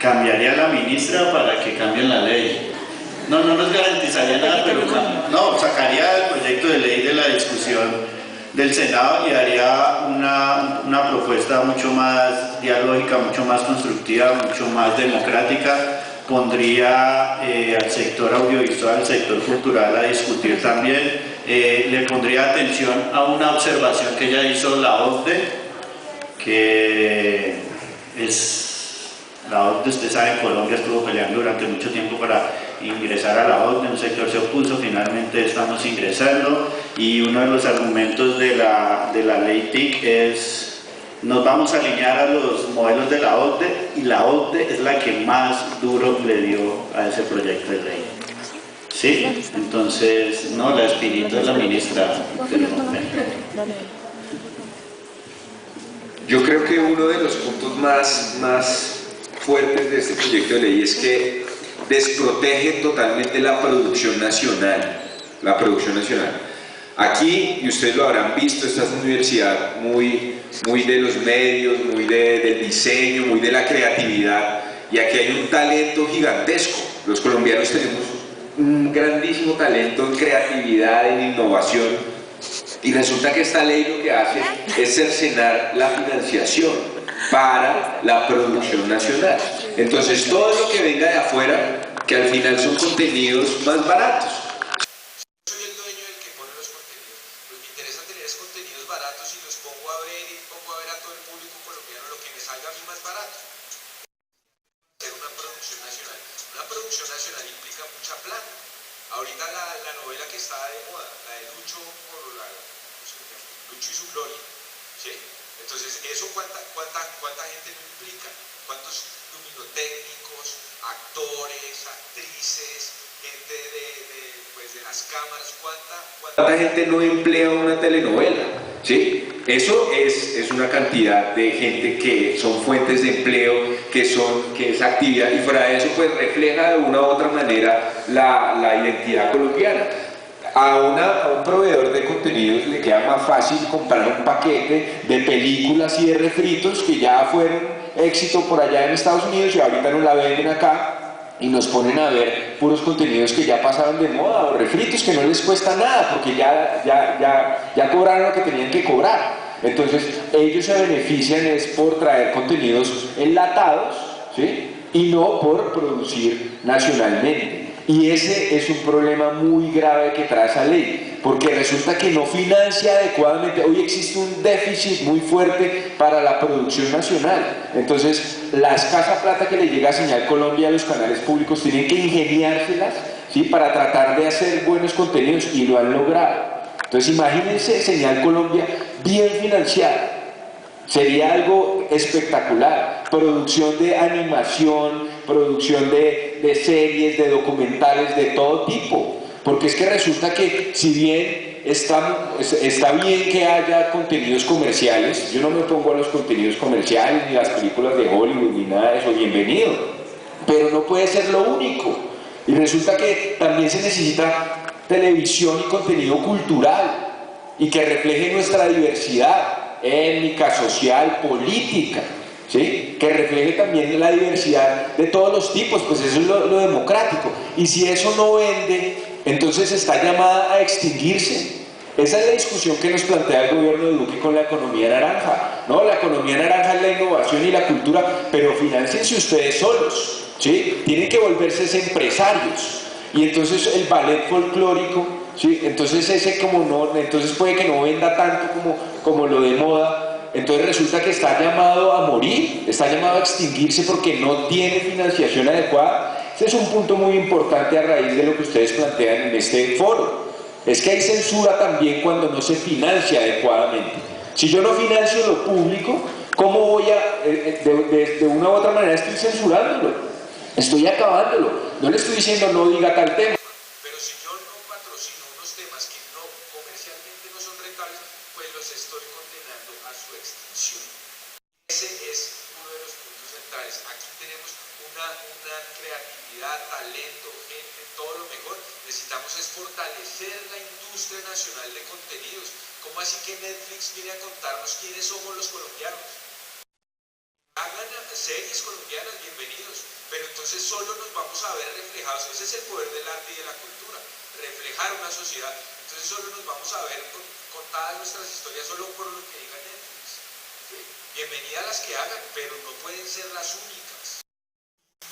cambiaría a la ministra para que cambien la ley. No nos garantizaría nada, pero no, sacaría el proyecto de ley de la discusión del Senado y haría una propuesta mucho más dialógica, mucho más constructiva, mucho más democrática. Pondría al sector audiovisual, al sector cultural a discutir también. Le pondría atención a una observación que ya hizo la OCDE, que es la OCDE, usted sabe, Colombia estuvo peleando durante mucho tiempo para ingresar a la OCDE, un sector se opuso, finalmente estamos ingresando, y uno de los argumentos de la ley TIC es: nos vamos a alinear a los modelos de la OCDE, y la OCDE es la que más duro le dio a ese proyecto de ley. ¿Sí? Entonces, no, la espinita es la ministra. Yo creo que uno de los puntos más fuertes de este proyecto de ley es que desprotege totalmente la producción nacional. La producción nacional. Aquí, y ustedes lo habrán visto, esta es una universidad muy de los medios, muy del diseño, muy de la creatividad, y aquí hay un talento gigantesco. Los colombianos tenemos un grandísimo talento en creatividad, en innovación, y resulta que esta ley lo que hace es cercenar la financiación para la producción nacional. Entonces todo lo que venga de afuera, que al final son contenidos más baratos. Soy el dueño del que pone los contenidos, pues me interesa tener esos contenidos baratos y los pongo a ver y pongo a ver a todo el público colombiano lo que me salga a mí más barato. Hacer una producción nacional. Una producción nacional implica mucha plata. Ahorita la novela que está de moda, la de Lucho y su gloria, ¿sí? Entonces, ¿eso cuánta gente no implica? ¿Cuántos luminotécnicos, actores, actrices, gente de las cámaras, cuánta gente no emplea una telenovela? ¿Sí? Eso es una cantidad de gente que son fuentes de empleo, que es actividad, y fuera de eso pues refleja de una u otra manera la identidad colombiana. A un proveedor de contenidos le queda más fácil comprar un paquete de películas y de refritos que ya fueron éxito por allá en Estados Unidos y ahorita nos la venden acá y nos ponen a ver puros contenidos que ya pasaron de moda, o refritos que no les cuesta nada porque ya cobraron lo que tenían que cobrar. Entonces, ellos se benefician es por traer contenidos enlatados, ¿sí? Y no por producir nacionalmente. Y ese es un problema muy grave que trae esa ley, porque resulta que no financia adecuadamente. Hoy existe un déficit muy fuerte para la producción nacional. Entonces, la escasa plata que le llega a Señal Colombia a los canales públicos tienen que ingeniárselas, ¿sí? Para tratar de hacer buenos contenidos, y lo han logrado. Entonces, imagínense Señal Colombia bien financiada. Sería algo espectacular. Producción de animación, producción de series, de documentales, de todo tipo. Porque es que resulta que, si bien está bien que haya contenidos comerciales, yo no me pongo a los contenidos comerciales, ni las películas de Hollywood, ni nada de eso, bienvenido. Pero no puede ser lo único. Y resulta que también se necesita televisión y contenido cultural, y que refleje nuestra diversidad étnica, social, política, ¿sí? Que refleje también la diversidad de todos los tipos, pues eso es lo democrático. Y si eso no vende, entonces está llamada a extinguirse. Esa es la discusión que nos plantea el gobierno de Duque con la economía naranja, ¿no? La economía naranja es la innovación y la cultura, pero financiense ustedes solos, ¿sí? Tienen que volverse empresarios. Y entonces el ballet folclórico, ¿sí? Entonces ese como no, entonces puede que no venda tanto como lo de moda. Entonces resulta que está llamado a morir, está llamado a extinguirse porque no tiene financiación adecuada. Ese es un punto muy importante a raíz de lo que ustedes plantean en este foro. Es que hay censura también cuando no se financia adecuadamente. Si yo no financio lo público, ¿cómo voy a, de una u otra manera estoy censurándolo? Estoy acabándolo. No le estoy diciendo no diga tal tema. Pero si yo no patrocino unos temas que no comercialmente no son rentables, pues los estoy condenando a su extinción. Ese es uno de los puntos centrales. Aquí tenemos una creatividad, talento, gente, todo lo mejor. Necesitamos es fortalecer la industria nacional de contenidos. ¿Cómo así que Netflix viene a contarnos quiénes somos los colombianos? Hagan series colombianas, bienvenidos, pero entonces solo nos vamos a ver reflejados. Ese es el poder del arte y de la cultura, reflejar una sociedad. Entonces solo nos vamos a ver contadas nuestras historias solo por lo que diga Netflix, ¿sí? Bienvenidas las que hagan, pero no pueden ser las únicas.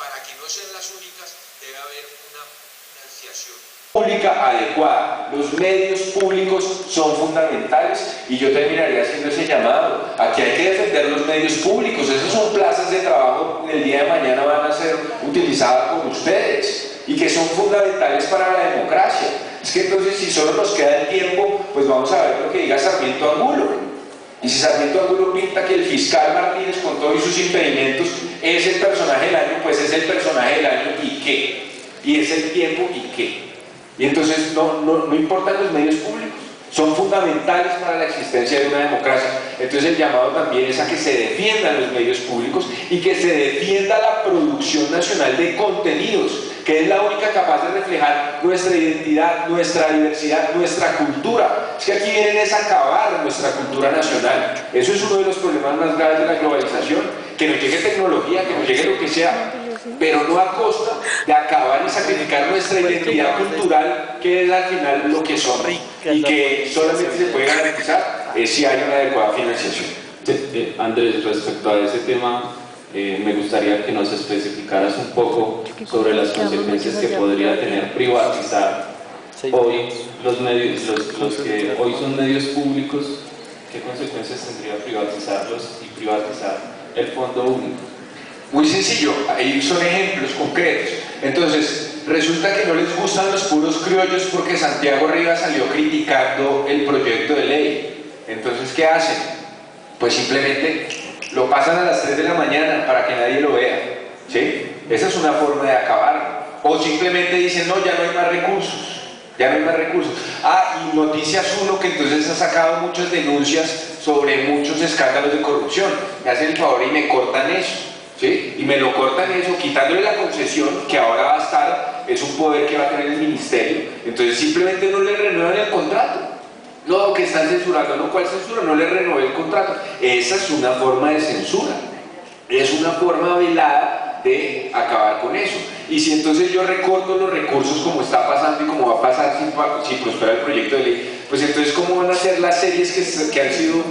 Para que no sean las únicas debe haber una financiación pública adecuada. Los medios públicos son fundamentales, y yo terminaría haciendo ese llamado. Aquí hay que defender los medios públicos. Esas son plazas de trabajo que el día de mañana van a ser utilizadas por ustedes y que son fundamentales para la democracia. Es que entonces, si solo nos queda el tiempo, pues vamos a ver lo que diga Sarmiento Angulo. Y si Sarmiento Angulo pinta que el fiscal Martínez, con todos sus impedimentos, es el personaje del año, pues es el personaje del año, ¿y qué? Y es el tiempo, ¿y qué? Y entonces no importan los medios públicos, son fundamentales para la existencia de una democracia. Entonces el llamado también es a que se defiendan los medios públicos y que se defienda la producción nacional de contenidos, que es la única capaz de reflejar nuestra identidad, nuestra diversidad, nuestra cultura. Es que aquí vienen es a acabar nuestra cultura nacional. Eso es uno de los problemas más graves de la globalización, que nos llegue tecnología, que nos llegue lo que sea, pero no a costa de acabar y sacrificar nuestra identidad cultural, que es al final lo que somos, y que solamente se puede garantizar si hay una adecuada financiación. Andrés, respecto a ese tema, me gustaría que nos especificaras un poco sobre las consecuencias que podría tener privatizar hoy los medios, los que hoy son medios públicos. ¿Qué consecuencias tendría privatizarlos y privatizar el Fondo Único? Muy sencillo, ahí son ejemplos concretos. Entonces, resulta que no les gustan los puros criollos porque Santiago Rivas salió criticando el proyecto de ley. Entonces, ¿qué hacen? Pues simplemente lo pasan a las 3 de la mañana para que nadie lo vea, ¿sí? Esa es una forma de acabar. O simplemente dicen, no, ya no hay más recursos. Ya no hay más recursos. Y Noticias 1, que entonces ha sacado muchas denuncias sobre muchos escándalos de corrupción. Me hacen el favor y me cortan eso, ¿sí? Y me lo cortan eso, quitándole la concesión, que ahora va a estar, es un poder que va a tener el ministerio. Entonces simplemente no le renuevan el contrato. No, que están censurando, no, ¿cuál censura? No le renové el contrato. Esa es una forma de censura. Es una forma velada de acabar con eso. Y si entonces yo recorto los recursos, como está pasando y como va a pasar si prospera el proyecto de ley, pues entonces ¿cómo van a ser las series que han sido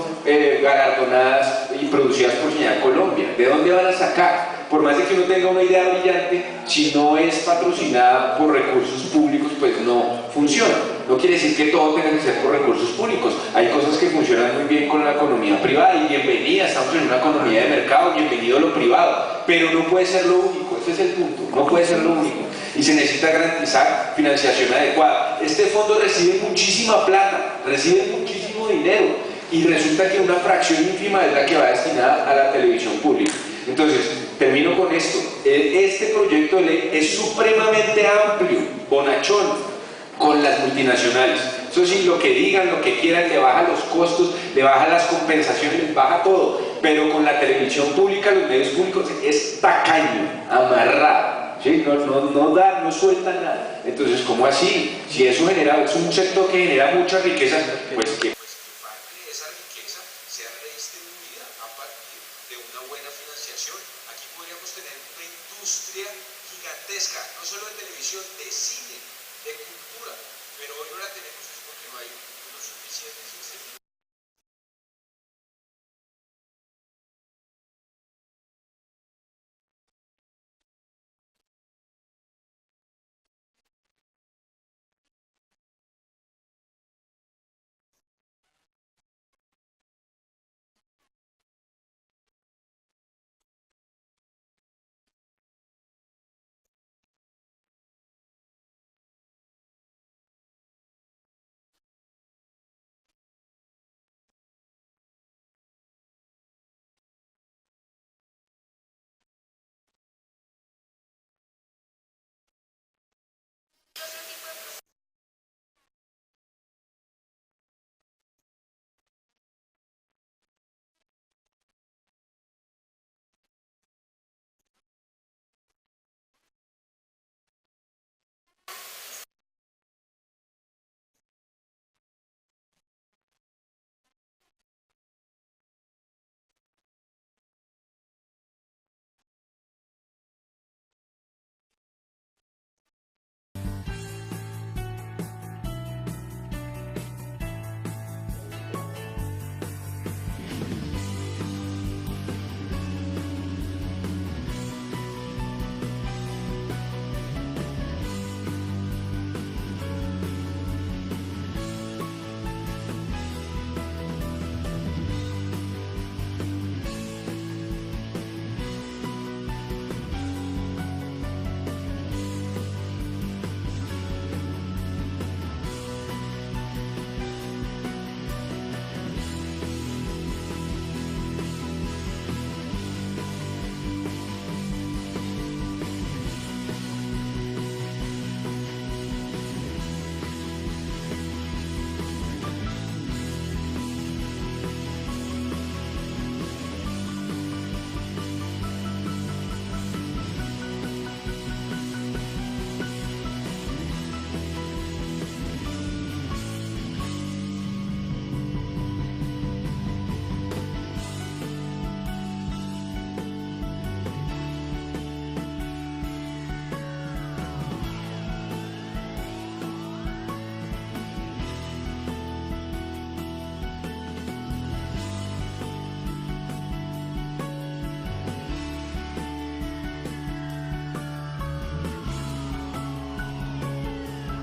galardonadas y producidas por Señal Colombia. ¿De dónde van a sacar? Por más de que uno tenga una idea brillante, si no es patrocinada por recursos públicos, pues no funciona. No quiere decir que todo tenga que ser por recursos públicos. Hay cosas que funcionan muy bien con la economía privada y bienvenida, estamos en una economía de mercado, bienvenido lo privado, pero no puede ser lo único, ese es el punto, no puede ser lo único. Y se necesita garantizar financiación adecuada. Este fondo recibe muchísima plata, recibe muchísimo dinero y resulta que una fracción ínfima es la que va destinada a la televisión pública. Entonces, termino con esto. Este proyecto de ley es supremamente amplio, bonachón, con las multinacionales. Eso sí, lo que digan, lo que quieran, le baja los costos, le baja las compensaciones, baja todo. Pero con la televisión pública, los medios públicos, es tacaño, amarrado. ¿Sí? No suelta nada. Entonces, ¿cómo así? Si eso genera, es un sector que genera mucha riqueza, pues que parte de esa riqueza sea redistribuida a partir de una buena financiación. Aquí podríamos tener una industria gigantesca, no solo de televisión, de cine, de cultura, pero hoy no la tenemos es porque no hay los suficientes incentivos.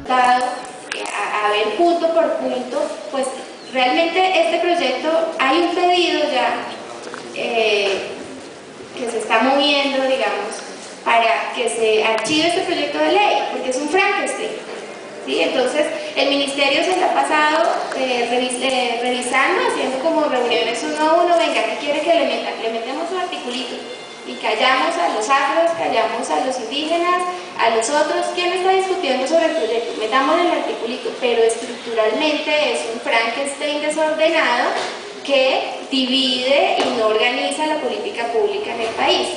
A ver punto por punto, pues realmente este proyecto, hay un pedido ya que se está moviendo, digamos, para que se archive este proyecto de ley, porque es un Frankenstein, ¿sí? Entonces el ministerio se lo ha pasado revisando, haciendo como reuniones uno a uno, venga, ¿qué quiere que le metemos un articulito? Y callamos a los afros, callamos a los indígenas, a los otros. ¿Quién está discutiendo sobre el proyecto? Metamos el articulito, pero estructuralmente es un Frankenstein desordenado que divide y no organiza la política pública en el país.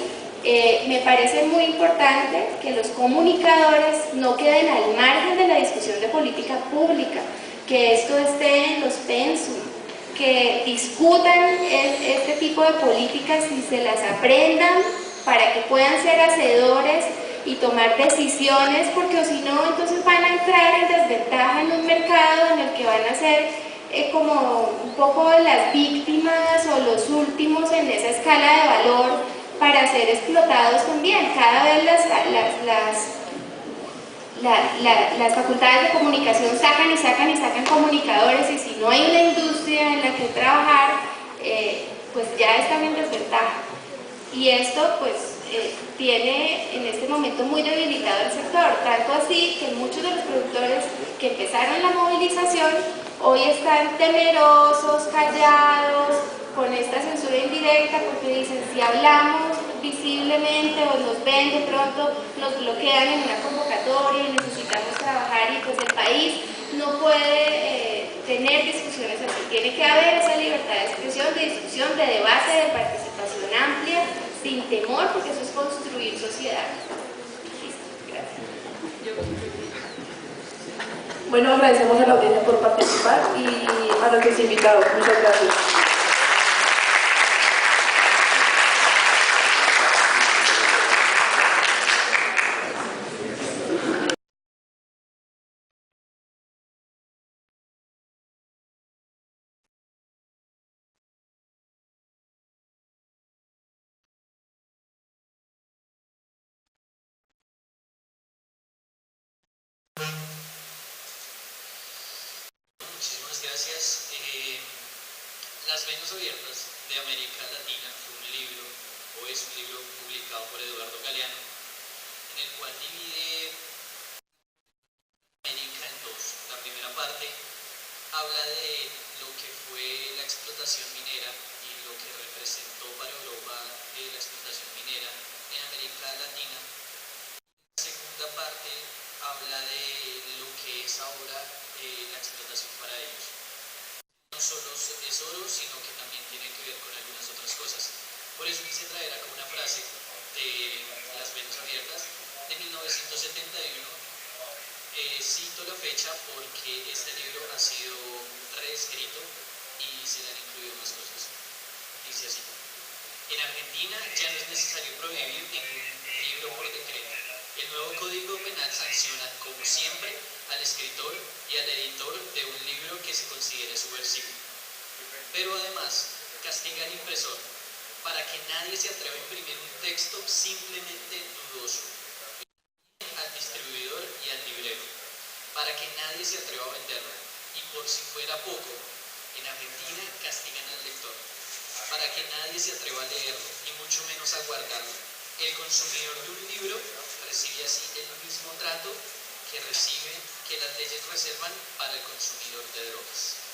Me parece muy importante que los comunicadores no queden al margen de la discusión de política pública, que esto esté en los pensum, que discutan este tipo de políticas y se las aprendan para que puedan ser hacedores y tomar decisiones, porque si no, entonces van a entrar en desventaja en un mercado en el que van a ser como un poco las víctimas o los últimos en esa escala de valor para ser explotados también. Cada vez las facultades de comunicación sacan y sacan y sacan comunicadores, y si no hay una industria en la que trabajar, pues ya están en desventaja. Y esto pues tiene en este momento muy debilitado el sector, tanto así que muchos de los productores que empezaron la movilización hoy están temerosos, callados, con esta censura indirecta, porque dicen, si hablamos visiblemente o nos ven de pronto, nos bloquean en una convocatoria y necesitamos trabajar, y pues el país no puede tener discusiones así. Tiene que haber esa libertad de expresión, de discusión, de debate, de participación amplia, sin temor, porque eso es construir sociedad. Listo, gracias. Bueno, agradecemos a la audiencia por participar y a nuestros invitados. Muchas gracias. Muchísimas gracias. Las Venas Abiertas de América Latina fue un libro, o es un libro publicado por Eduardo Galeano, en el cual divide América en dos. La primera parte habla de lo que fue la explotación minera y lo que representó para Europa la explotación minera en América Latina. La segunda parte habla de lo que es ahora la explotación para ellos. No solo es oro, sino que también tiene que ver con algunas otras cosas. Por eso quise traer acá una frase de Las Venas Abiertas de 1971. Cito la fecha porque este libro ha sido reescrito y se le han incluido más cosas. Dice así: en Argentina ya no es necesario prohibir ningún libro por decreto. El nuevo Código Penal sanciona, como siempre, al escritor y al editor de un libro que se considere subversivo. Pero además, castiga al impresor para que nadie se atreva a imprimir un texto simplemente dudoso. Al distribuidor y al librero, para que nadie se atreva a venderlo. Y por si fuera poco, en Argentina castigan al lector, para que nadie se atreva a leerlo, y mucho menos a guardarlo. El consumidor de un libro recibe así el mismo trato que las leyes reservan para el consumidor de drogas.